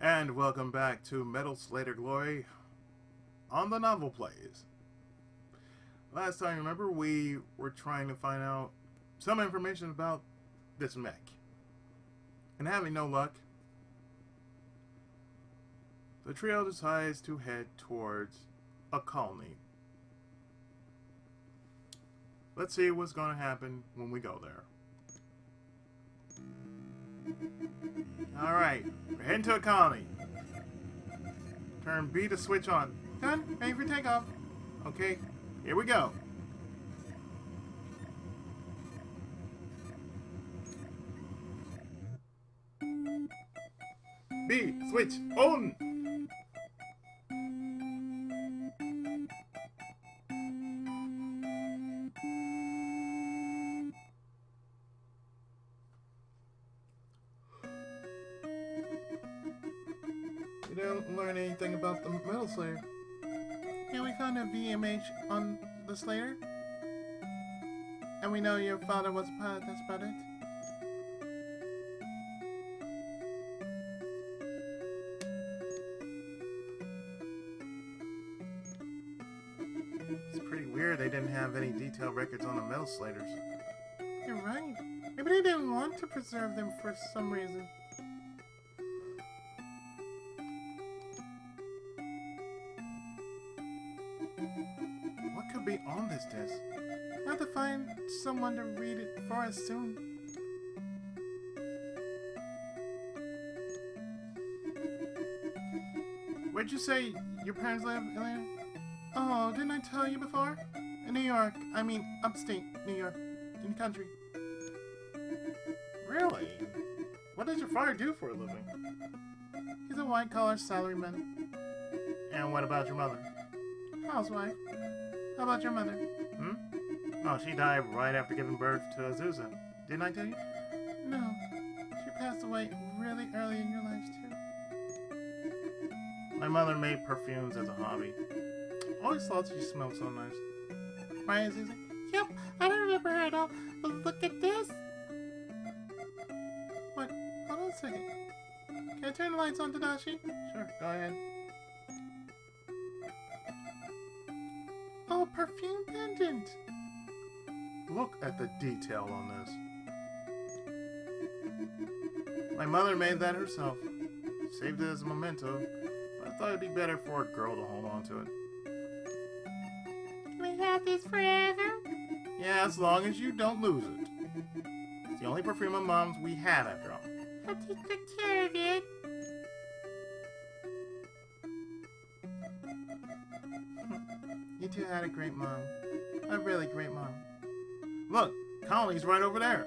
And welcome back to Metal Slader Glory on the Novel Plays. Last time, remember, we were trying to find out some information about this mech. And having no luck, the trio decides to head towards a colony. Let's see what's going to happen when we go there. Alright, we're heading to a colony. Turn B to switch on. Done, ready for takeoff. Okay, here we go. B, switch on! You didn't learn anything about the Metal Slayer. Yeah, we found a VMH on the Slayer. And we know your father was a pilot, that's about it. It's pretty weird they didn't have any detailed records on the Metal Sladers. You're right. Maybe they didn't want to preserve them for some reason. What could be on this disc? We'll have to find someone to read it for us soon. Where'd you say your parents live, Elena? Oh, didn't I tell you before? In New York. I mean, upstate New York. In the country. Really? What does your father do for a living? He's a white-collar salaryman. And what about your mother? Housewife. How about your mother? Hmm? Oh, she died right after giving birth to Azusa. Didn't I tell you? No. She passed away really early in your lives, too. My mother made perfumes as a hobby. Always thought she smelled so nice. Right, Azusa? Yep, I don't remember her at all, but look at this! What? Hold on a second. Can I turn the lights on, Tadashi? Sure, go ahead. Oh, perfume pendant! Look at the detail on this. My mother made that herself. Saved it as a memento, but I thought it'd be better for a girl to hold on to it. Can we have this forever? Yeah, as long as you don't lose it. It's the only perfume of Mom's we have after all. I'll take good care of it. You two had a great mom. A really great mom. Look, colony's right over there.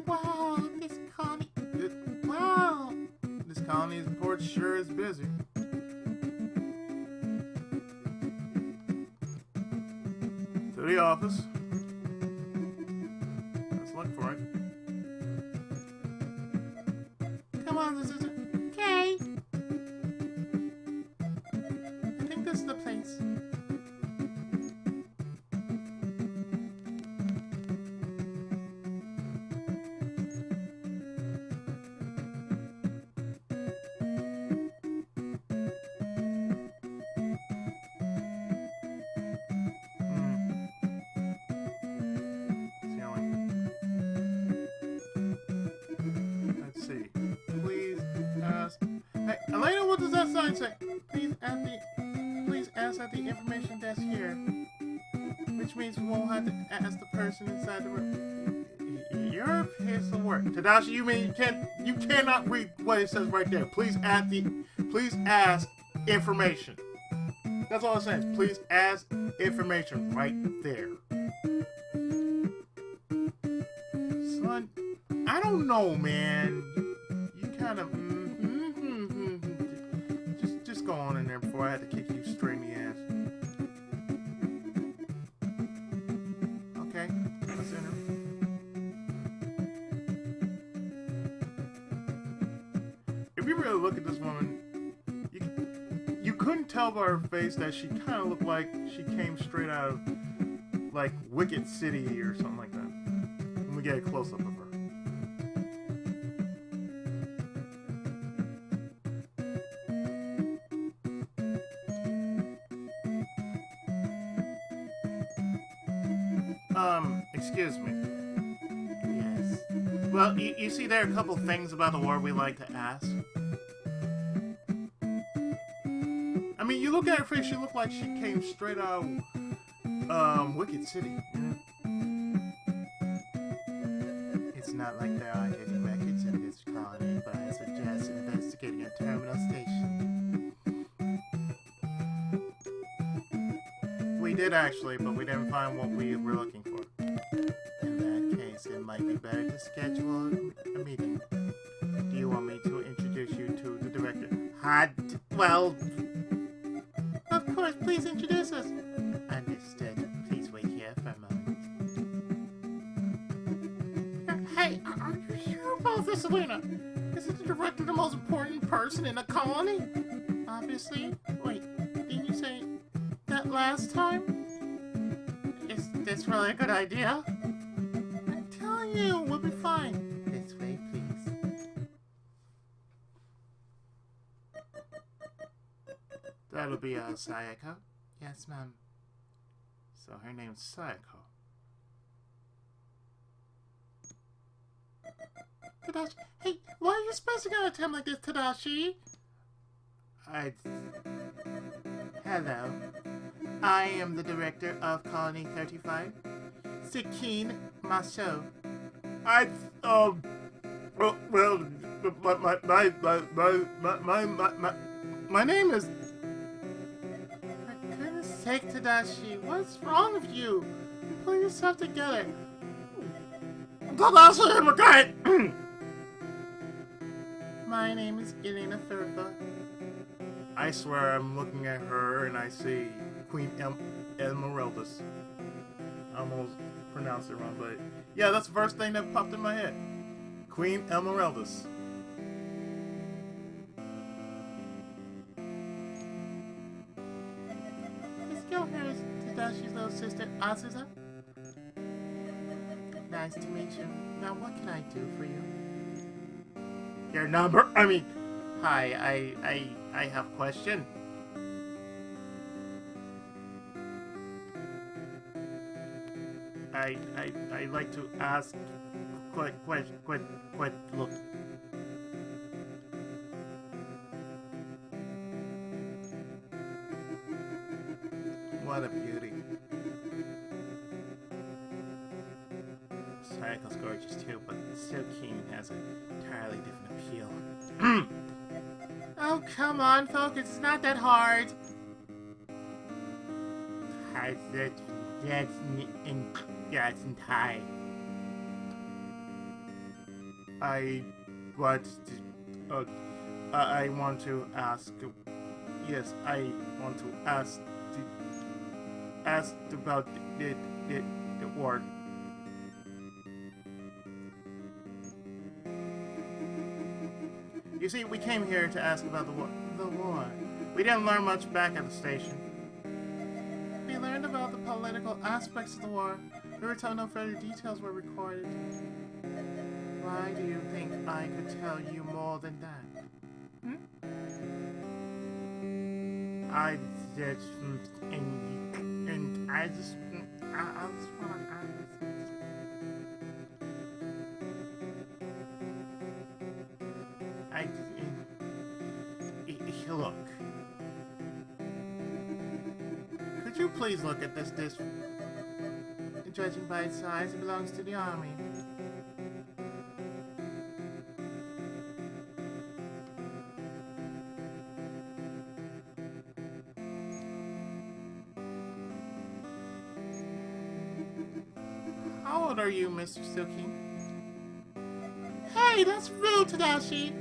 Wow, this colony. Wow! This colony's port sure is busy. To the office. Let's look for it. Come on, this is it. Okay. I think this is the place. Hey, Elena, what does that sign say? Please ask at the information desk here. Which means we won't have to ask the person inside the room. You're a piece of work. Tadashi, you mean you cannot read what it says right there. Please ask information. That's all it says. Please ask information right there. Son, I don't know, man. You kind of just go on in there before I have to kick you straight in the ass. Okay, let's enter. you really look at this woman, you couldn't tell by her face that she kind of looked like she came straight out of, like, Wicked City or something like that. When we get a close-up of her. Excuse me. Yes. Well, you see, there are a couple things about the war we like to ask. I mean, you look at her face, she looked like she came straight out of, Wicked City. It's not like there aren't any records in this colony, but I suggest investigating a terminal station. We did actually, but we didn't find what we were looking for. In that case, it might be better to schedule a meeting. Do you want me to introduce you to the director? Well... Of course, please introduce us. Understood. Please wait here for a moment. Hey, are you sure about this, Elena? Isn't the director the most important person in the colony? Obviously. Wait, didn't you say that last time? Is this really a good idea? I'm telling you, we'll be fine. This way, please. That'll be Sayako. Yes, ma'am. So her name's Sayako. Tadashi. Hey, why are you spacing out a time like this, Tadashi? Hello. I am the director of Colony 35, Sikin Maso. My name is... For goodness sake, Tadashi, what's wrong with you? Pull yourself together. Tadashi, okay. My name is Elena Thurfa. I swear I'm looking at her and I see Queen Esmeraldas. I almost pronounced it wrong, but yeah, that's the first thing that popped in my head. Queen Esmeraldas. This girl here is Tadashi's little sister, Azusa. Nice to meet you. Now, what can I do for you? Your number? Hi, I have a question. I like to ask look. What a beauty. Sayako's gorgeous too, but Silkeen has an entirely different appeal. Oh, come on, folks, it's not that hard. That's in Thai. I want to ask. Yes, I want to ask about the war. You see, we came here to ask about the war. We didn't learn much back at the station. We learned about the political aspects of the war. We were told no further details were recorded. Why do you think I could tell you more than that? I just want to ask. Look. Could you please look at this disc? Judging by its size, it belongs to the army. How old are you, Mr. Silky? Hey, that's rude, Tadashi!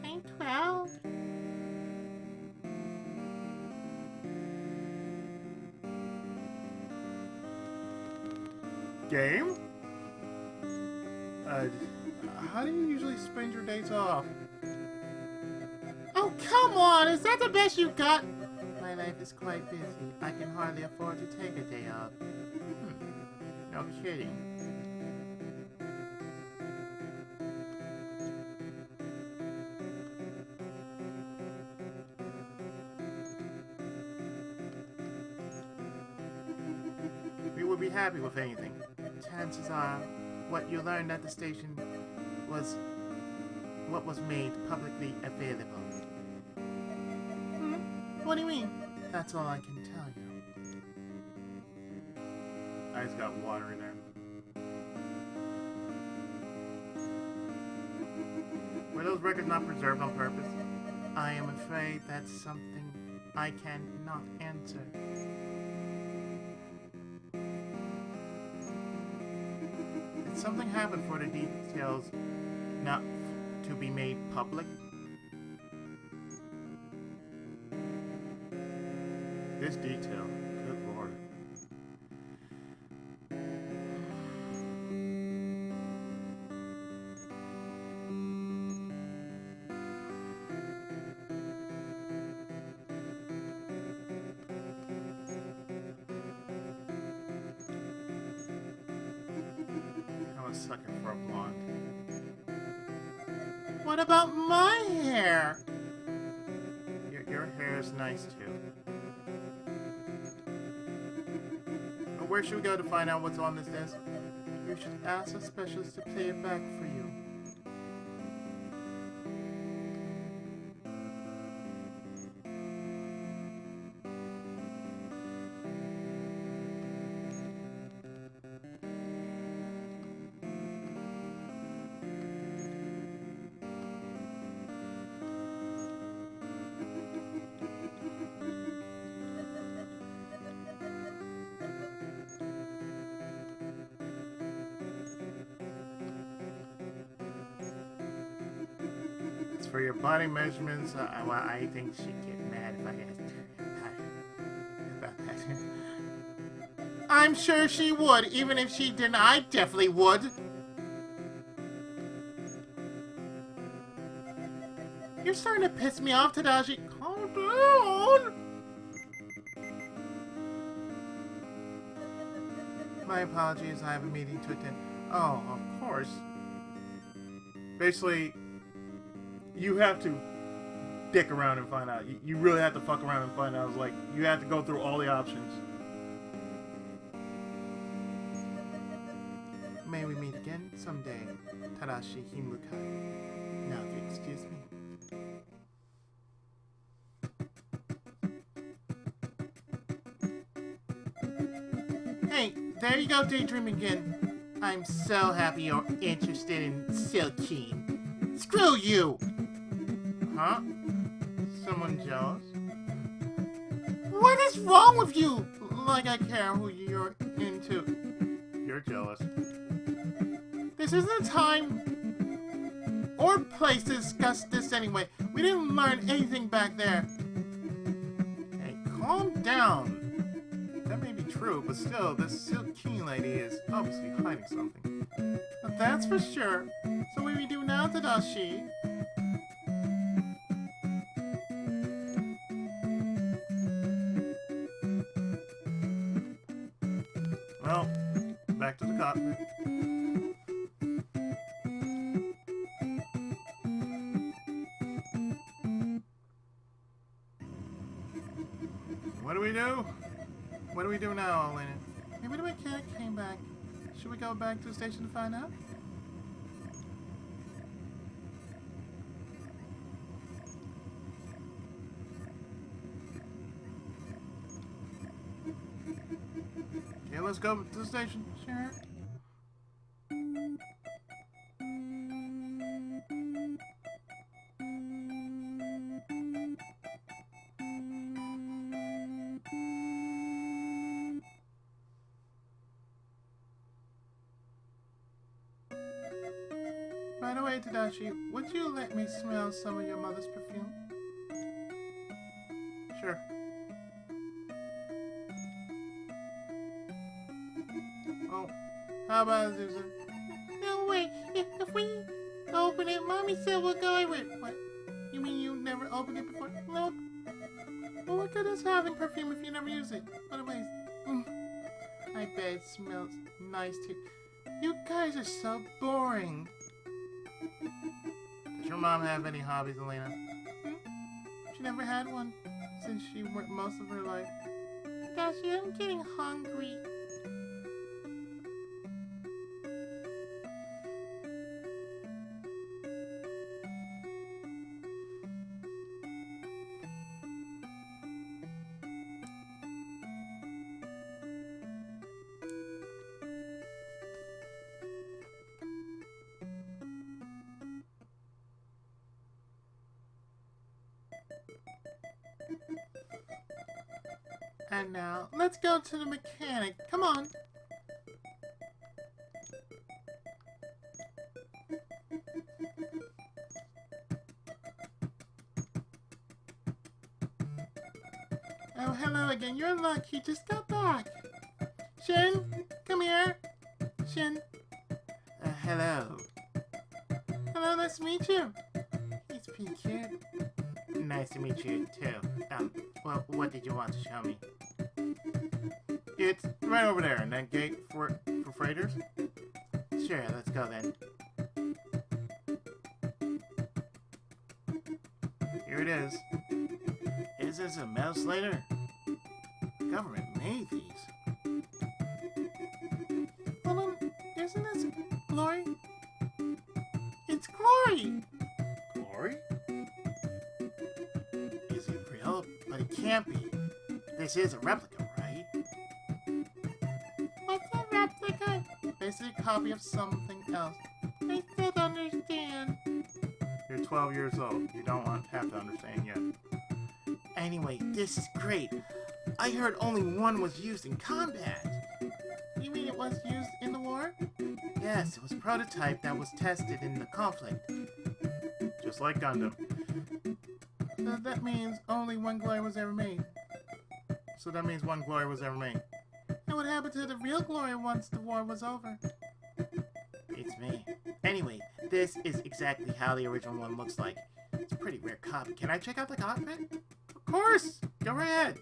I'm 12. Game? How do you usually spend your days off? come on, is that the best you got? My life is quite busy. I can hardly afford to take a day off. No kidding. We would be happy with anything. Chances are, what you learned at the station was what was made publicly available. What do you mean? That's all I can tell you. I just got water in there. Were those records not preserved on purpose? I am afraid that's something I cannot answer. Did something happen for the details not to be made public? This detail, good lord. I'm a sucker for a blonde. What about my hair? Your hair is nice too. But where should we go to find out what's on this disc? You should ask a specialist to play it back for you. For your body measurements, well, I think she'd get mad if I asked her about that. I'm sure she would. Even if she didn't, I definitely would. You're starting to piss me off, Tadashi. Calm down. My apologies, I have a meeting to attend. Oh, of course. Basically, you have to dick around and find out. You really have to fuck around and find out. It's like, you have to go through all the options. May we meet again someday, Tadashi Himukai. Now, if you excuse me. Hey, there you go, daydreaming again. I'm so happy you're interested in Silkeen. Screw you! Huh? Someone jealous? What is wrong with you? Like I care who you're into. You're jealous. This isn't a time or place to discuss this anyway. We didn't learn anything back there. Hey, calm down. That may be true, but still, this Silkeen lady is obviously hiding something. But that's for sure. So what do we do now, Tadashi? Well, back to the cockpit. What do we do? What do we do now, Elena? Maybe the cat came back. Should we go back to the station to find out? Okay, let's go to the station. Sure. By the way, Tadashi, would you let me smell some of your mother's perfume? Sure. Oh, how about Azusa? No way. If we open it, Mommy said we'll go over it. What? You mean you never opened it before? Nope. Well, what good is having perfume if you never use it? What a waste. I bet it smells nice too. You guys are so boring. Does your mom have any hobbies, Elena? She never had one since she worked most of her life. Tadashi, I'm getting hungry. And now, let's go to the mechanic. Come on. Oh, hello again. You're lucky. Just got back. Shin, come here. Shin. Hello. Hello, nice to meet you. He's pretty cute. Nice to meet you, too. Well, what did you want to show me? It's right over there, in that gate for freighters. Sure, let's go then. Here it is. Is this a metal Slader? Government made these. Hold on, isn't this Glory? It's Glory! Glory? Is it real? But it can't be. This is a replica, right? What's a replica? Basically a copy of something else. I still don't understand. You're 12 years old. You don't have to understand yet. Anyway, this is great. I heard only one was used in combat. You mean it was used in the war? Yes, it was a prototype that was tested in the conflict. Just like Gundam. So that means only one Glory was ever made. And what happened to the real Glory once the war was over? It's me. Anyway, this is exactly how the original one looks like. It's a pretty rare copy. Can I check out the cockpit? Of course! Go right ahead!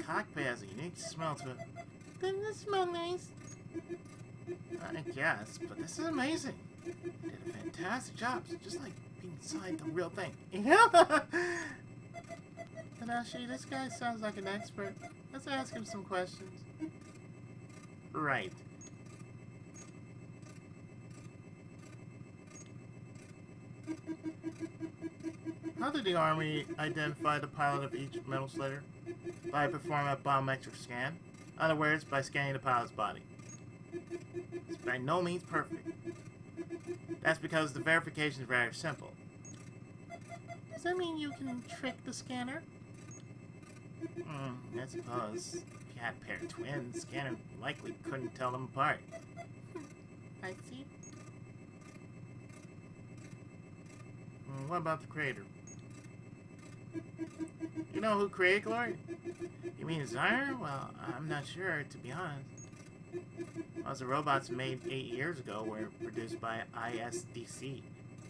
Cockpit has a unique smell to it. Doesn't it smell nice? I guess, but this is amazing. You did a fantastic job. It's just like being inside the real thing. Yeah! Tadashi, this guy sounds like an expert. Let's ask him some questions. Right. How did the Army identify the pilot of each metal Slader? By performing a biometric scan. In other words, by scanning the pilot's body. It's by no means perfect. That's because the verification is rather simple. Does that mean you can trick the scanner? I suppose. If you had a pair of twins, the scanner likely couldn't tell them apart. I see. What about the creator? You know who created Glory? You mean designer? Well, I'm not sure, to be honest. Well, the robots made 8 years ago were produced by ISDC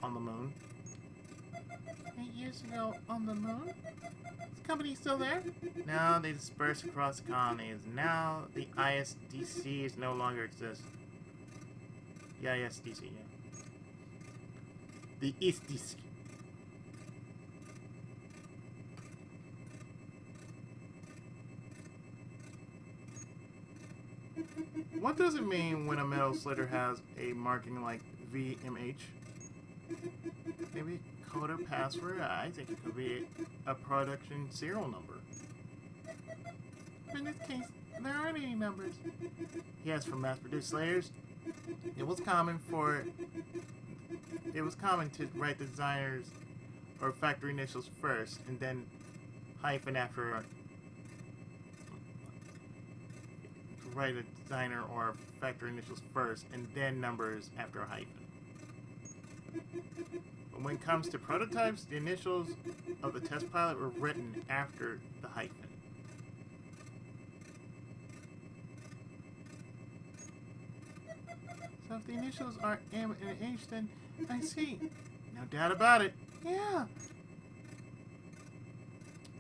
on the moon. 8 years ago on the moon? Is the company still there? No, they dispersed across the colonies. Now the ISDC is no longer exists. The ISDC, yeah. The ISDC. What does it mean when a metal Slader has a marking like VMH? Maybe code or password? I think it could be a production serial number. In this case, there aren't any numbers. Yes, for mass-produced Sladers, it was common to write the designers or factory initials first, and then hyphen after. Write a designer or factory initials first, and then numbers after a hyphen. But when it comes to prototypes, the initials of the test pilot were written after the hyphen. So if the initials are M and H, then I see. No doubt about it. Yeah.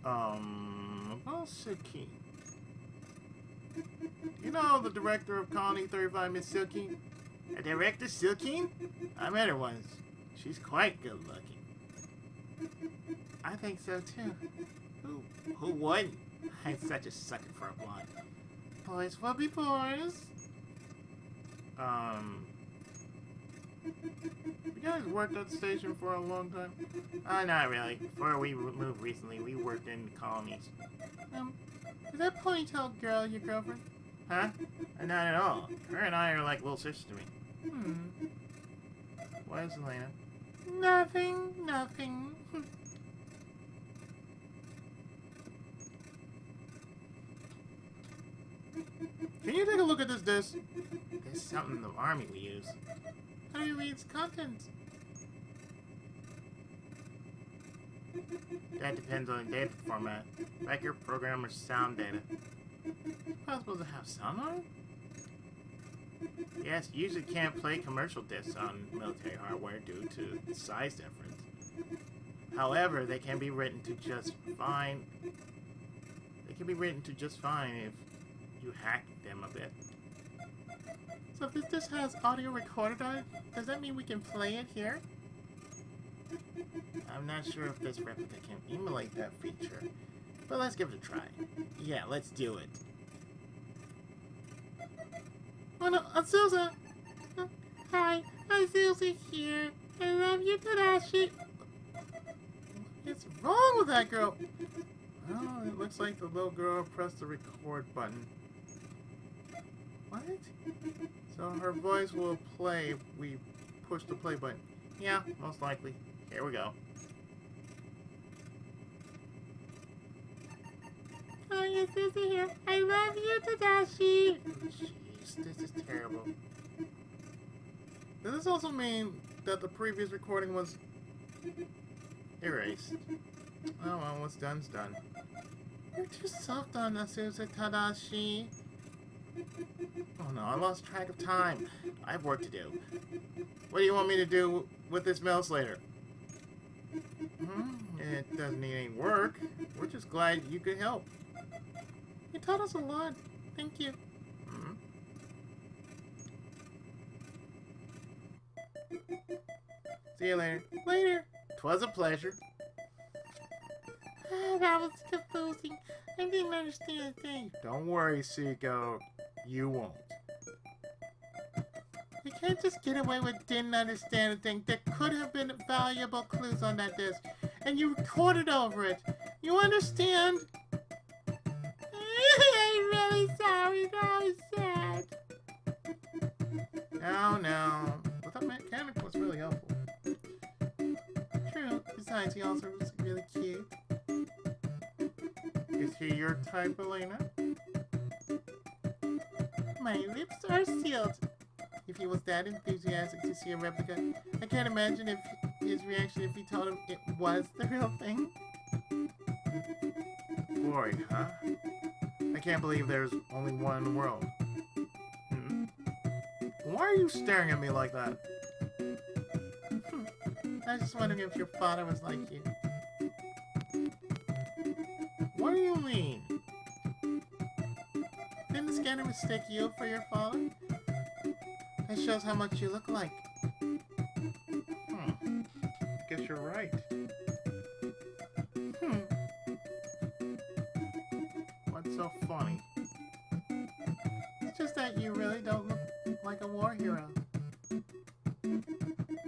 Well, Silky. You know the director of Colony 35, Miss Silky? A director, Silky? I met her once. She's quite good looking. I think so too. Who wouldn't? I'm such a sucker for a blonde. Boys will be boys. You guys worked at the station for a long time? Not really. Before we moved recently, we worked in colonies. Is that ponytail girl your girlfriend? Huh? Not at all. Her and I are like little sisters to me. What is Elena? Nothing. Can you take a look at this disc? There's something in the army we use. How do you read its contents? That depends on the data format. Record, program, or sound data. It's possible to have sound on it? Yes, you usually can't play commercial discs on military hardware due to size difference. However, they can be written to just fine. If you hack them a bit. So if this disc has audio recorded on it, does that mean we can play it here? I'm not sure if this replica can emulate that feature, but let's give it a try. Yeah, let's do it. Oh no, Azusa! Hi, Azusa here. I love you, Tadashi. What's wrong with that girl? Oh, it looks like the little girl pressed the record button. What? So her voice will play if we push the play button. Yeah, most likely. Here we go. Oh, yes, Susie here. I love you, Tadashi. Jeez, this is terrible. Does this also mean that the previous recording was erased? Oh well, what's done's done. You're too soft on us, Tadashi. Oh no, I lost track of time. I have work to do. What do you want me to do with this mail, Slader? It doesn't need any work. We're just glad you could help. You taught us a lot. Thank you. See you later. Later. 'Twas a pleasure. That was confusing. I didn't understand a thing. Don't worry, Seiko. You won't. You can't just get away with didn't understand a thing. There could have been valuable clues on that disc. And you recorded over it. You understand? I'm really sorry. That was sad. No. But that mechanic was really helpful. True. Besides, he also was really cute. Is he your type, Elena? My lips are sealed. If he was that enthusiastic to see a replica, I can't imagine his reaction if he told him it was the real thing. Glory, huh? I can't believe there's only one in the world. Why are you staring at me like that? I was just wondering if your father was like you. What do you mean? Didn't the scanner mistake you for your father? That shows how much you look like. Guess you're right. What's so funny? It's just that you really don't look like a war hero.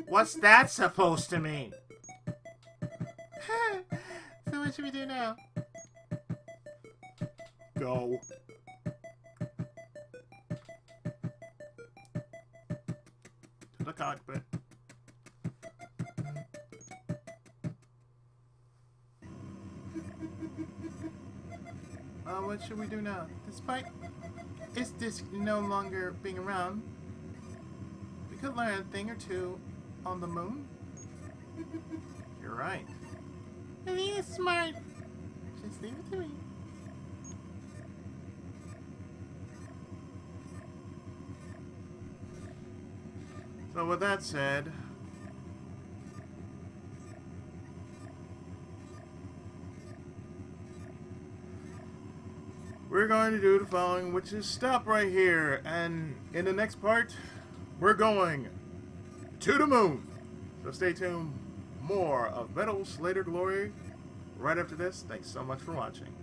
What's that supposed to mean? So what should we do now? Go. To the cockpit. What should we do now? Despite this disc no longer being around, we could learn a thing or two on the moon. You're right. I think it's smart. Just leave it to me. So with that said, we're going to do the following, which is stop right here, and in the next part, we're going to the moon. So stay tuned. More of Metal Slader Glory right after this. Thanks so much for watching.